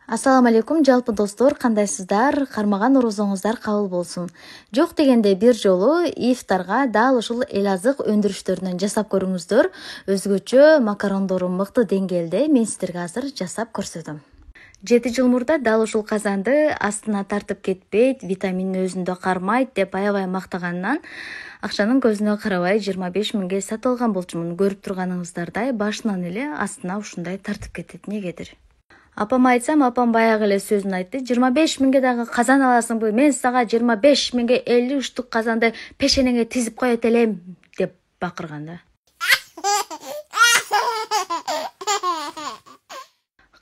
Ассаламу алейкум, жалпы достор, кандайсыздар? Кармаган орозоңуздар кабыл болсун. Жок дегенде бир жолу ифтарга дал ушул эл азык өндүрүштөрүнөн жасап көрүңүздөр. Өзгөчө макарондору мыкты деңгээлде мен сиздерге азыр жасап көрсөтөм. 7 жыл мурда дал ушул казанды астына тартып кетпейт, витамин өзүндө кармайт деп аябай мактаганынан акчанын көзүнө карабай 25 миңге сатып алган болчумун. Көрүп турганыңыздардай башынан эле астына ушундай тартып кетет. Негедир? Апама айтсам, апам баягы эле сөзүн айтты. 25 миңге дагы казан аласыңбы? Мен сага 25 миңге 50 уштук казанды пешенеңе тизип коет элем деп бакырганда.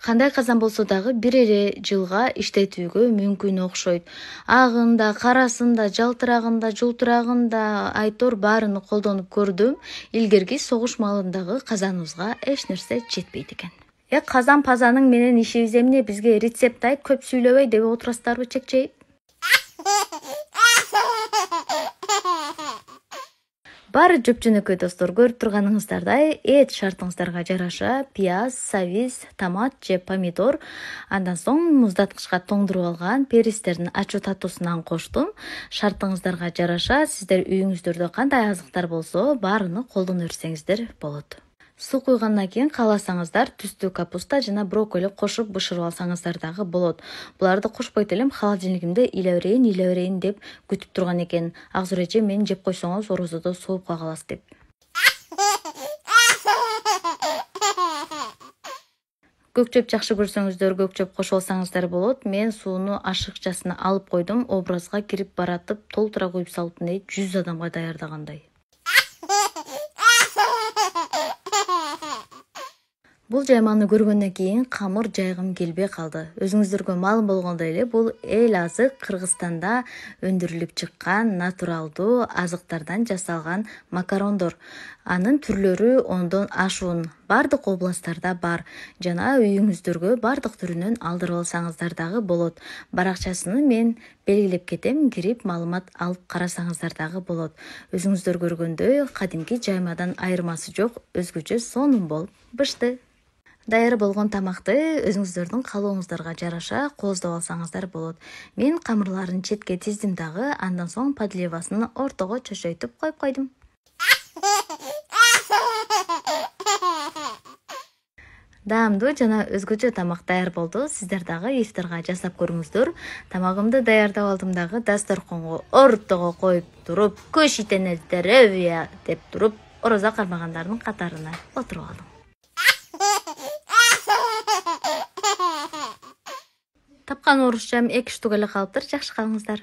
Кандай казан болсо дагы бир эле жылга иштетүүгө мүмкүн окшойт. Агында, карасында, жалтырагында, жултурагында айтор баарын колдонуп көрдүм. Илгерки согуш маалындагы казаныбызга эч нерсе жетпейт экен. Казан пазаның менен ишибиз эмне? Бизге рецепт айт, көп сүйлөбөй деп отурасыздарбы чекчейип? Баары жөпжөнөкөй достор, көрүп турганыңыздардай, эт шартыңыздарга жараша пияз, сабиз, томат же помидор, андан соң муздаткычка тоңдуруп алган перистердин ачуу татуусунан коштум. Шартыңыздарга жараша сиздер үйүңүздөрдө кандай азыктар болсо, баарыны колдоно берсеңиздер болот. Суу куйгандан кийин кааласаңыздар түстүү капуста жана брокколи кошуп бышырып алсаңыздар дагы болот. Буларды кошпойт элем, холодильникимде иле берейин деп күтүп турган экен. Акзор эже мени жеп койсоңуз орозодо сооп каласыз деп. Көкчөп жакшы көрсөңүздөр көкчөп кошуп алсаңыздар болот. Мен сууну ашыкчасына алып койдум, образга кирип баратып толтура куюп салыптын дейт, 100 адамга даярдагандай. Бул жайманы көргөндөн кийин камыр жайгым келбей калды. Өзүңүздөргө маалым болгондой эле бул эл азык Кыргызстанда өндүрүлүп чыккан натуралдуу азыктардан жасалган макарондор. Анын түрлөрү 10дон ашуун. Бардык областтарда бар. Жана үйүңүздөргө бардык түрүнөн алдырып алсаңыздар дагы болот. Баракчасын мен белгилеп кетем, кирип маалымат алып карасаңыздар дагы болот. Өзүңүздөр көргөндөй кадимки жаймадан айырмасы жок, өзгөчө сонун болуп бышты. Даяр болгон тамакты өзүңүздөрдүн каалооңуздарга жараша кооздоп алсаңыздар болот. Мен камырларын четке тиздим дагы, андан соң подливасын ортого чөчөйтүп коюп койдум. Даамдуу жана өзгөчө тамак даяр болду. Сиздер дагы ифтарга жасап көрүңүздөр. Тамагымды даярдап алдым дагы, дасторконго ортого коюп туруп, көшитене здоровья деп туруп, орозо кармагандардын катарына отуруп алдым. Тапкан орусчам 2 штук эле калыптыр. Жакшы калыңыздар.